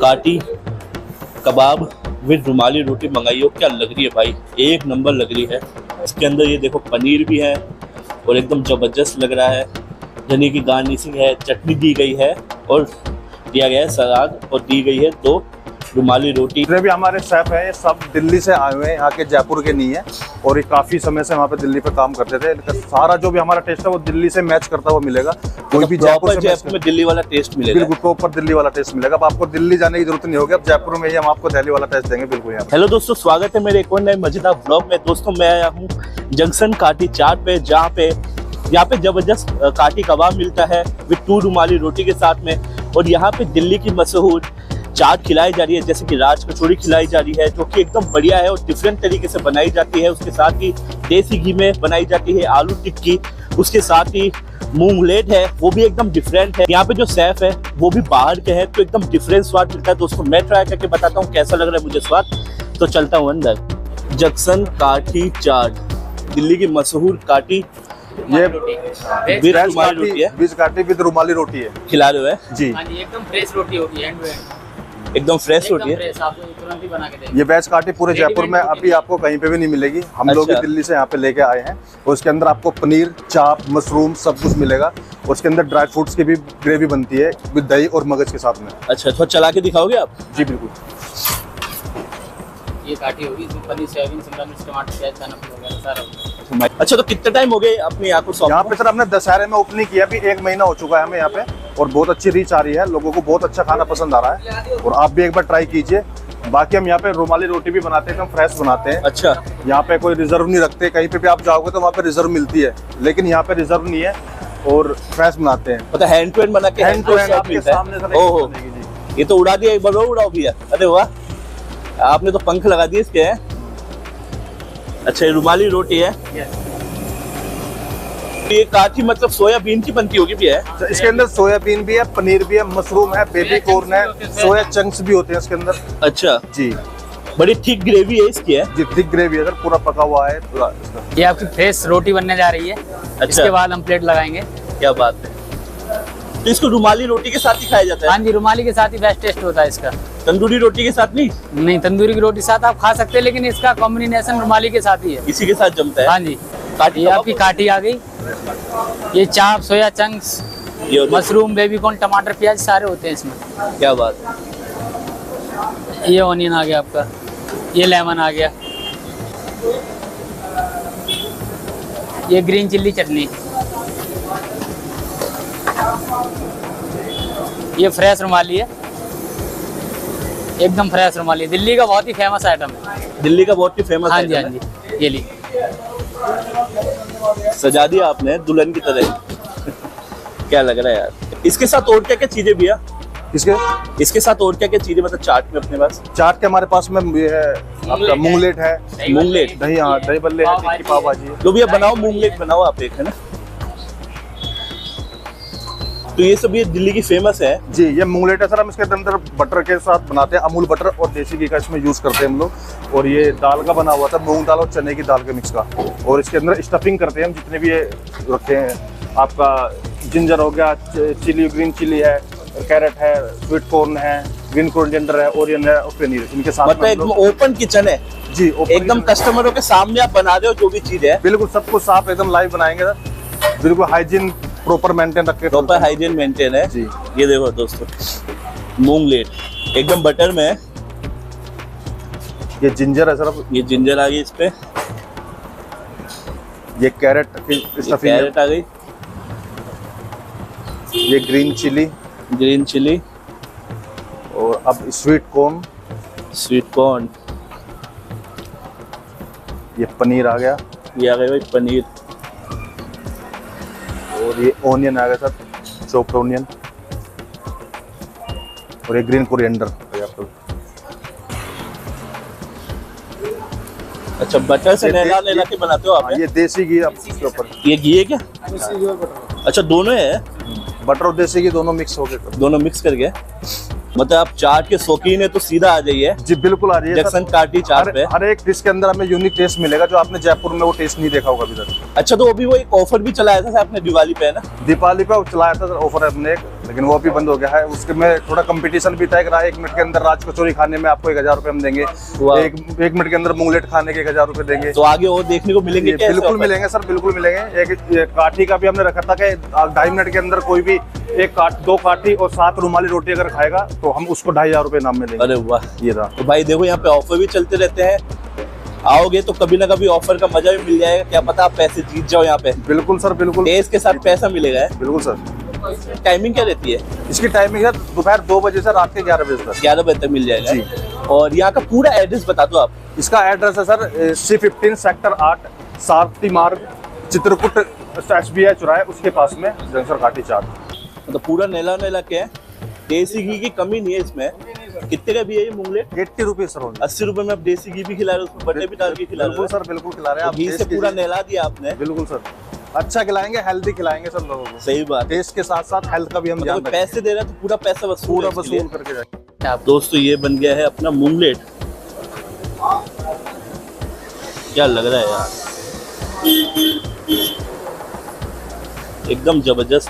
काटी कबाब विद रुमाली रोटी मंगाई हो, क्या लग रही है भाई, एक नंबर लग रही है। इसके अंदर ये देखो पनीर भी है और एकदम ज़बरदस्त लग रहा है। धनिया की गार्निशिंग है, चटनी दी गई है और दिया गया है सलाद और दी गई है 2 रुमाली रोटी। जितने भी हमारे शेफ हैं ये सब दिल्ली से आए हुए हैं, यहाँ के जयपुर के नहीं है और ये काफी समय से वहाँ पे दिल्ली पे काम करते थे। इनका सारा जो भी हमारा टेस्ट है वो दिल्ली से मैच करता हुआ मिलेगा। कोई भी जयपुर में दिल्ली वाला टेस्ट मिलेगा, बिल्कुल प्रॉपर दिल्ली वाला टेस्ट मिलेगा। अब आपको दिल्ली जाने की जरूरत नहीं होगी, अब जयपुर में ही हम आपको दिल्ली वाला टेस्ट देंगे बिल्कुल। यहाँ हेलो दोस्तों, स्वागत है मेरे एक और नए मजेदार ब्लॉग में। दोस्तों मैं आया हूँ जंक्शन काटी चाट पे, जहाँ पे यहाँ पे जबरदस्त काटी कबाब मिलता है विद 2 रुमाली रोटी के साथ में। और यहाँ पे दिल्ली की मशहूर चाट खिलाई जा रही है, जैसे कि राज कचौड़ी खिलाई जा रही है, जो कि एकदम बढ़िया है और डिफरेंट तरीके से बनाई जाती है। उसके साथ ही देसी घी में बनाई जाती है आलू टिक्की, उसके साथ ही मूंग लेट है, वो भी एकदम डिफरेंट है। यहाँ पे जो शेफ है वो भी बाहर के हैं, तो एकदम डिफरेंट स्वाद मिलता है। दोस्तों मैं ट्राई करके बताता हूँ कैसा लग रहा है मुझे स्वाद, तो चलता हूँ अंदर। जंक्शन काटी चाट, दिल्ली की मशहूर काटी, ये विद रुमाली रोटी है, बीज काटी विद रुमाली रोटी है खिला रहे हो जी। एकदम फ्रेश रोटी होगी, एंड टू एंड एकदम फ्रेश रोटी है। तुरंत ही बना के देंगे। ये वेज काटी पूरे जयपुर में अभी आपको कहीं पे भी नहीं मिलेगी। हम लोग अच्छा। दिल्ली से यहाँ पे लेके आए हैं और उसके अंदर आपको पनीर, चाप, मशरूम सब कुछ मिलेगा और उसके अंदर ड्राई फ्रूट्स की भी ग्रेवी बनती है विद दही और मगज के साथ में। अच्छा, थोड़ा चला के दिखाओगे आप? जी बिल्कुल। ये काटी होगी, इसमें पनीर, सोयाबीन, शिमला मिर्च, टमाटर, प्याज, दाना वगैरह सारा होगा। अच्छा, तो कितना टाइम हो गया अपने यहाँ को यहाँ पे सर हमने दशहरे में ओपनिंग किया, अभी 1 महीना हो चुका है हमें यहाँ पे और बहुत अच्छी रीच आ रही है, लोगों को बहुत अच्छा खाना पसंद आ रहा है और आप भी एक बार ट्राई कीजिए। बाकी हम यहाँ पे रुमाली रोटी भी बनाते हैं, एकदम फ्रेश बनाते हैं। अच्छा, यहाँ पे कोई रिजर्व नहीं रखते, कहीं पे भी आप जाओगे तो वहाँ पे रिजर्व मिलती है, लेकिन यहाँ पे रिजर्व नहीं है और फ्रेश बनाते हैं। मतलब हैंड टू हैंड बना के हैंड टू हैंड आपके सामने सर ओहो, बनेगी जी। ये तो उड़ा दिया, एक बार और उड़ाओ भैया। अरे वाह, आपने तो पंख लगा दिए इसके। अच्छा, ये रुमाली रोटी है। ये काठी मतलब सोयाबीन की बनती होगी भी है? इसके अंदर सोयाबीन भी है, पनीर भी है, मशरूम है, बेबी कॉर्न है, सोया चंक्स भी होते हैं इसके अंदर। अच्छा जी, बड़ी थिक ग्रेवी है इसकी है जी थिक ग्रेवी है सर, पूरा पका हुआ है पूरा इसका। ये आपकी फ्रेश रोटी बनने जा रही है। इसके बाद हम प्लेट लगाएंगे। क्या बात है। तो इसको रुमाली रोटी के साथ ही खाया जाता है? हाँ जी, रुमाली के साथ ही बेस्ट टेस्ट होता है इसका। तंदूरी रोटी के साथ नहीं? नहीं, तंदूरी की रोटी साथ आप खा सकते हैं, लेकिन इसका कॉम्बिनेशन रुमाली के साथ ही है। इसी के साथ जमता है। हाँ जी, काटी ये आपकी काटी आ गई। ये चाप, सोया चंक्स, ये मशरूम, बेबी कॉर्न, टमाटर, प्याज सारे होते हैं इसमें। क्या बात है। ये ऑनियन आ गया आपका, ये लेमन आ गया, ये ग्रीन चिल्ली चटनी, ये फ्रेश रुमाली है, एकदम फ्रेश रुमाली। दिल्ली का बहुत ही फेमस आइटम है। दिल्ली का बहुत ही फेमस। हाँ जी, हाँ जी, ये ली। सजा दिया आपने दुल्हन की तरह। क्या लग रहा है यार। इसके साथ और क्या क्या चीजें भैया? इसके साथ और क्या क्या चीजें मतलब चाट में अपने पास? चाट के हमारे पास में ये है आपका मूंग लेट है, मूंग लेट, दही, हाँ दही बल्ले है, टिक्की पाव भाजी है। लो भैया बनाओ, मूंग लेट बनाओ आप एक, है ना। तो ये सब ये दिल्ली की फेमस है जी। ये मूंग लेट है सर, हम इसके अंदर बटर के साथ बनाते हैं, अमूल बटर और देसी घी का इसमें यूज करते हैं हम लोग। और ये दाल का बना हुआ था, मूंग दाल और चने की दाल के मिक्स का, और इसके अंदर स्टफिंग करते हैं हम जितने भी ये रखते हैं। आपका जिंजर हो गया, चिली, ग्रीन चिली है, कैरेट है, स्वीट कॉर्न है, ग्रीन कोरिएंडर है, ओरियन है और पनीर, इनके साथ मतलब एकदम ओपन किचन है जी। एकदम कस्टमरों के सामने आप बना रहे हो जो भी चीज है, बिल्कुल सब कुछ साफ एकदम लाइव बनाएंगे सर, बिल्कुल हाइजीन प्रॉपर मेंटेन रख के। प्रॉपर हाइजीन मेंटेन है जी। ये देखो दोस्तों, मूंग लेट एकदम बटर में है। ये जिंजर है सर, ये जिंजर आ गई इस पे, ये कैरेट की स्टफिंग है, कैरेट आ गई, ये ग्रीन चिली, ग्रीन चिली, और अब स्वीट कॉर्न, स्वीट कॉर्न, ये पनीर आ गया, ये आ गई भाई पनीर, और ये ऑनियन आ गया सर, चॉप्ड ऑनियन, और ये ग्रीन कोरिएंडर। अच्छा, बटर से नहला के बनाते हो आप? ये देसी घी आप इसके ऊपर, ये घी है क्या? अच्छा, दोनों है, बटर और देसी घी दोनों मिक्स हो गए, दोनों मिक्स करके। मतलब आप चाट के शौकीन है तो सीधा आ जाइए जी। बिल्कुल आ जाइए जंक्शन काटी चाट पे। हर एक डिश के अंदर हमें यूनिक टेस्ट मिलेगा, जो आपने जयपुर में वो टेस्ट नहीं देखा होगा अभी तक। अच्छा, तो अभी वो एक ऑफर भी चलाया था आपने दिवाली पे, है ना? दीपावली पे चलाया था ऑफर हमने एक, लेकिन वो भी बंद हो गया है। उसके में थोड़ा कंपटीशन भी तय करा है। 1 मिनट के अंदर राज कचौरी खाने में आपको 1000 रुपये हम देंगे। एक मिनट के अंदर मूंगलेट खाने के 1000 रुपये देंगे। तो आगे और देखने को मिलेंगे क्या? बिल्कुल मिलेंगे सर, बिल्कुल मिलेंगे। एक काठी का भी हमने रखा था कि 2.5 मिनट के अंदर कोई भी 2 काठी और 7 रुमाली रोटी अगर खाएगा तो हम उसको 2500 रुपये नाम में देंगे। अरे वाह, ये रहा। तो भाई देखो यहाँ पे ऑफर भी चलते रहते हैं, आओगे तो कभी ना कभी ऑफर का मजा भी मिल जाएगा, क्या पता आप पैसे जीत जाओ यहाँ पे। बिल्कुल सर, बिल्कुल। टेस्ट के साथ पैसा मिलेगा। बिल्कुल सर। टाइमिंग क्या रहती है इसकी? टाइमिंग है दोपहर 2 बजे से रात के 11 बजे तक। 11 बजे तक मिल जाएगा जी। और यहाँ का पूरा एड्रेस बता दो आप। इसका एड्रेस है सर C15 सेक्टर 8 सारथी मार्ग चित्रकूट SBI चौराहे उसके पास में जंक्शन काटी 4। मतलब पूरा नेला के है। देसी घी की कमी नहीं है इसमें। कितने का भी है ये मूंगलेट? 80 रुपये सर। 80 रुपए में आप देसी घी भी खिला रहे हो, उसमें बटर भी डाल के खिला रहे हो। बिल्कुल सर, बिल्कुल खिला रहे हैं आप। घी से पूरा नहला दिया आपने। बिल्कुल सर, अच्छा खिलाएंगे, हेल्दी खिलाएंगे सब लोगों को। सही बात। टेस्ट के साथ साथ हेल्थ का भी हम ध्यान मतलब पैसे दे रहे हैं तो पूरा पैसा पूरा वसूल वसूल करके जाएंगे। आप दोस्तों ये बन गया है अपना मूंगलेट। क्या लग रहा है यार, एकदम जबरदस्त।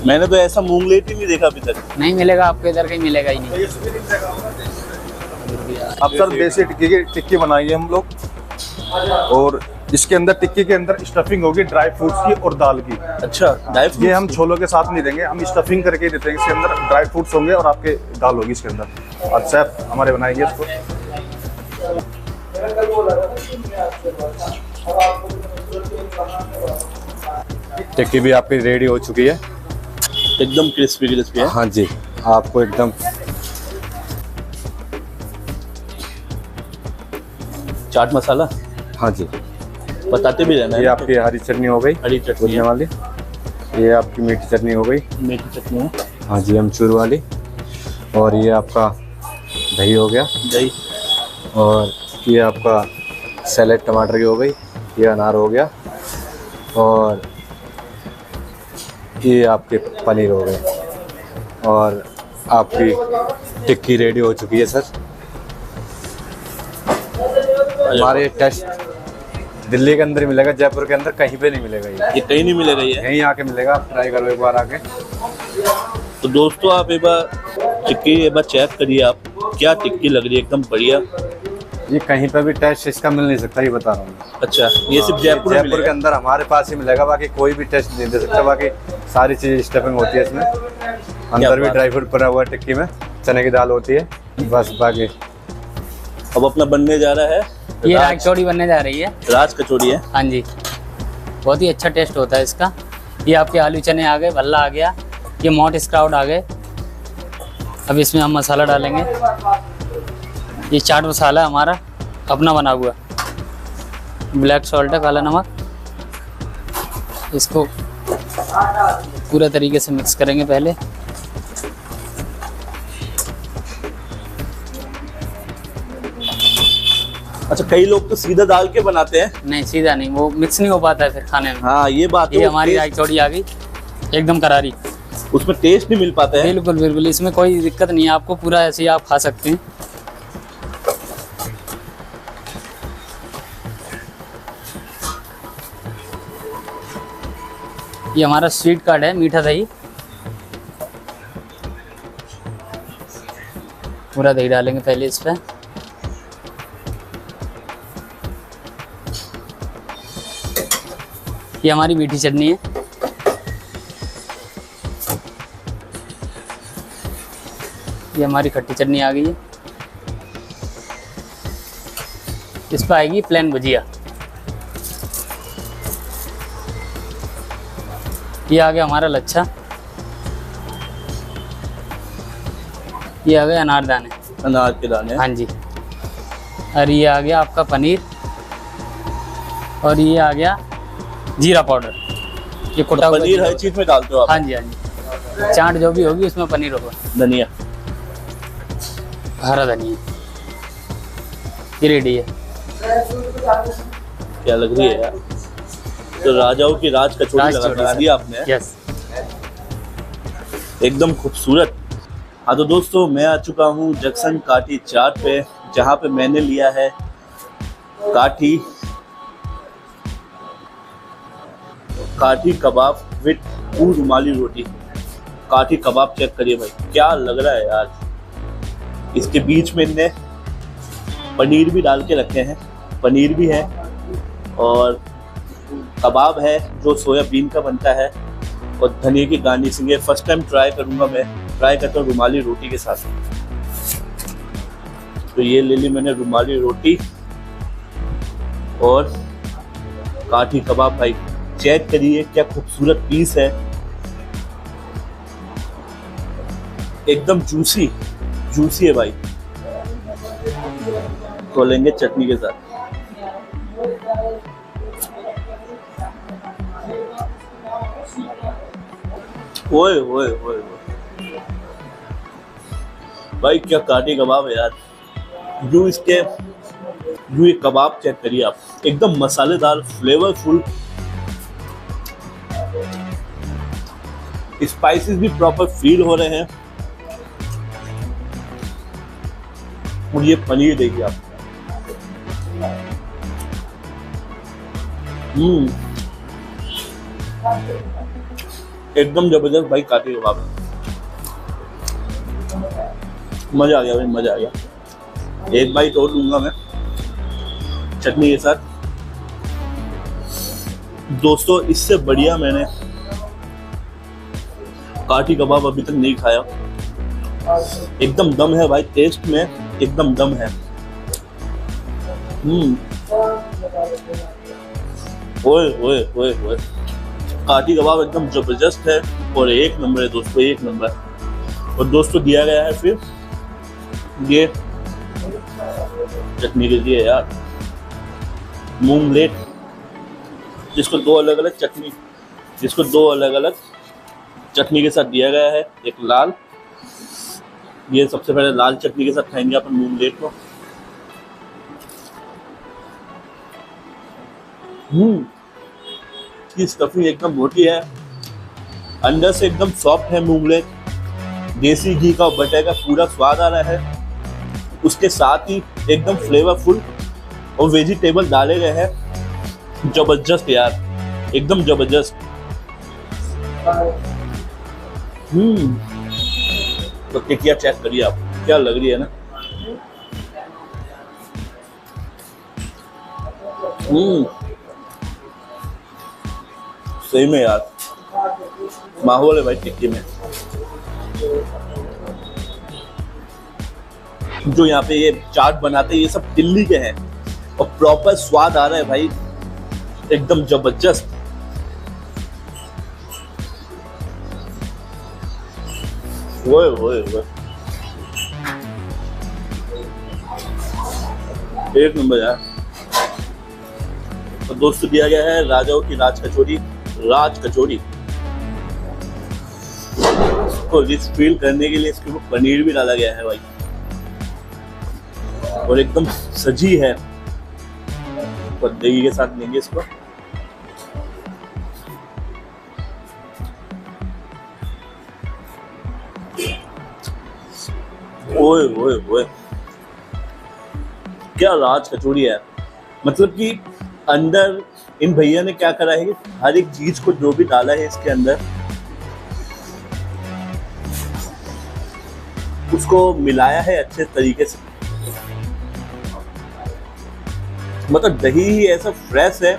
मैंने तो ऐसा मूंगलेट ही नहीं देखा अभी तक। नहीं मिलेगा आपको, इधर कहीं मिलेगा ही नहीं। अब सर देसी टिक्की बनाई है हम लोग और इसके अंदर टिक्की के अंदर स्टफिंग होगी ड्राई फ्रूट्स की और दाल की। अच्छा, ड्राई फ्रूट्स ये हम छोलों के साथ नहीं देंगे, हम स्टफिंग करके देते हैं। इसके अंदर ड्राई फ्रूट्स होंगे और आपके दाल होगी इसके अंदर। और शेफ हमारे बनाएंगे इसको। टिक्की भी आपकी रेडी हो चुकी है, एकदम क्रिस्पी है। हाँ जी, आपको एकदम चाट मसाला, हाँ जी। बताते भी रहना है। ये आपकी हरी चटनी हो गई, हरी चटनी भुनने वाली। ये आपकी मीठी चटनी हो गई, मीठी चटनी है। हाँ जी, अमचूर वाली। और ये आपका दही हो गया, दही। और ये आपका सैलेड टमाटर की हो गई, ये अनार हो गया, और ये आपके पनीर हो गए। और आपकी टिक्की रेडी हो चुकी है सर। हमारे टेस्ट दिल्ली के अंदर ही मिलेगा, जयपुर के अंदर कहीं पे नहीं मिलेगा। ये कहीं नहीं मिलेगा, ये यहीं आके मिलेगा, ट्राई करो एक बार आके। तो दोस्तों आप एक बार टिक्की एक बार चेक करिए, आप क्या टिक्की लग रही है, एकदम बढ़िया। ये कहीं पे भी टेस्ट इसका मिल नहीं सकता, ये बता रहा हूँ। अच्छा, ये सिर्फ जयपुर में के अंदर हमारे पास ही मिलेगा, बाकी कोई भी टेस्ट नहीं दे सकता। बाकी सारी चीज स्टफिंग होती है इसमें, अंदर भी ड्राई फ्रूट पड़ा हुआ है टिक्की में, चने की दाल होती है बस। बाकी अब अपना बनने जा रहा है ये राज कचौड़ी बनने जा रही है। राज कचौड़ी है। हाँ जी, बहुत ही अच्छा टेस्ट होता है इसका। ये आपके आलू चने आ गए, भल्ला आ गया, ये मोट स्प्राउट आ गए। अब इसमें हम मसाला डालेंगे। ये चाट मसाला हमारा अपना बना हुआ, ब्लैक सॉल्ट है, काला नमक। इसको पूरा तरीके से मिक्स करेंगे पहले। अच्छा, कई लोग तो सीधा डाल के बनाते हैं। नहीं, सीधा नहीं, वो मिक्स नहीं हो पाता है फिर खाने में। हाँ, ये बात है। ये हमारी राज कचौड़ी आ गई एकदम करारी, उसमें टेस्ट नहीं मिल पाता है। बिल्कुल बिल्कुल, इसमें कोई दिक्कत नहीं है आपको, पूरा ऐसे ही आप खा सकते हैं। ये हमारा स्वीट कार्ड है, मीठा दही। पूरा दही डालेंगे पहले इस पे। ये हमारी मीठी चटनी है। ये हमारी खट्टी चटनी आ गई है। इस पर आएगी प्लेन भुजिया। ये आ गया हमारा लच्छा। ये आ गए अनारदाने, अनार के दाने। हाँ जी। और ये आ गया आपका पनीर। और ये आ गया जीरा पाउडर। ये कुटा हुआ पनीर हर चीज में डालते हो आप? हाँ जी, हाँ जी। चाट जो भी होगी उसमें पनीर होगा। धनिया, हरा धनिया। ये रेडी है। क्या लग रही है यार, तो राजाओं की राज कचौड़ी बना दी आपने। यस, एकदम खूबसूरत। हाँ तो दोस्तों, मैं आ चुका हूँ जंक्शन काटी चाट पे, जहाँ पे मैंने लिया है काठी कबाब विद 2 रुमाली रोटी, काठी कबाब चेक करिए भाई, क्या लग रहा है यार। इसके बीच में इनने पनीर भी डाल के रखे हैं, पनीर भी है और कबाब है जो सोयाबीन का बनता है और धनिया की गार्निशिंग है। फर्स्ट टाइम ट्राई करूंगा मैं, ट्राई करता हूँ रुमाली रोटी के साथ। तो ये ले ली मैंने रुमाली रोटी और काठी कबाब। भाई चेक करिए क्या खूबसूरत पीस है, एकदम जूसी जूसी है भाई। तो लेंगे चटनी के साथ। ओए ओए ओए भाई क्या काठी कबाब है यार। जो ये कबाब चेक करिए आप, एकदम मसालेदार, फ्लेवरफुल, स्पाइसेस भी प्रॉपर फील हो रहे हैं। और ये पनीर देखिए आप, एकदम जबरदस्त भाई काठी कबाब। मजा आ गया भाई, मजा आ गया। एक बाइट और लूंगा मैं चटनी के साथ। दोस्तों इससे बढ़िया मैंने काठी कबाब अभी तक नहीं खाया। एकदम दम है भाई, टेस्ट में एकदम दम है। ओए ओए ओए ओए, काठी कबाब एकदम जबरदस्त है और एक नंबर है दोस्तों, एक नंबर। और दोस्तों दिया गया है फिर ये चटनी के लिए यार, मूंगलेट, जिसको दो अलग अलग चटनी के साथ दिया गया है। एक लाल, ये सबसे पहले लाल चटनी के साथ खाएंगे अपन मूंगलेट को। की स्टफिंग एकदम मोटी है, अंदर से एकदम सॉफ्ट है मूंगलेट, देसी घी का बटर का पूरा स्वाद आ रहा है। उसके साथ ही एकदम फ्लेवरफुल और वेजिटेबल डाले गए हैं, जबरदस्त यार, एकदम जबरदस्त। तो टिकिया चेक करिए आप, क्या लग रही है ना। सही में यार माहौल है भाई टिक्की में। जो यहाँ पे ये चाट बनाते हैं ये सब दिल्ली के हैं और प्रॉपर स्वाद आ रहा है भाई, एकदम जबरदस्त। ओए ओए ओए, एक नंबर यार। तो दोस्तों दिया गया है राजाओं की राज कचौड़ी को रिच फील करने के लिए इसके ऊपर पनीर भी डाला गया है भाई और एकदम सजी है। और दही के साथ लेंगे इसको। ओए ओए ओए, क्या राज कचौड़ी है। मतलब कि अंदर इन भैया ने क्या करा है कि हर एक चीज को जो भी डाला है इसके अंदर उसको मिलाया है अच्छे तरीके से। मतलब दही ही ऐसा फ्रेश है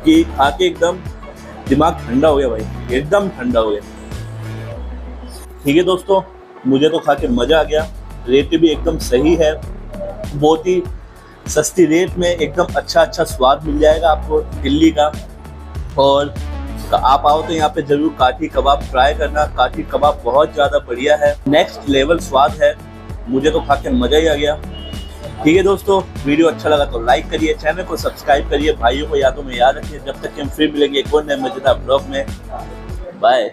कि खा के एकदम दिमाग ठंडा हो गया भाई, एकदम ठंडा हो गया। ठीक है दोस्तों, मुझे तो खा के मजा आ गया। रेट भी एकदम सही है, बहुत ही सस्ती रेट में एकदम अच्छा स्वाद मिल जाएगा आपको दिल्ली का। और आप आओ तो यहाँ पे जरूर काठी कबाब ट्राई करना। काठी कबाब बहुत ज़्यादा बढ़िया है, नेक्स्ट लेवल स्वाद है, मुझे तो खा के मज़ा ही आ गया। ठीक है दोस्तों, वीडियो अच्छा लगा तो लाइक करिए, चैनल को सब्सक्राइब करिए, भाइयों को यादों में याद रखिए। जब तक कि हम फिर मिलेंगे एक और नए मजेदार ब्लॉग में, बाय।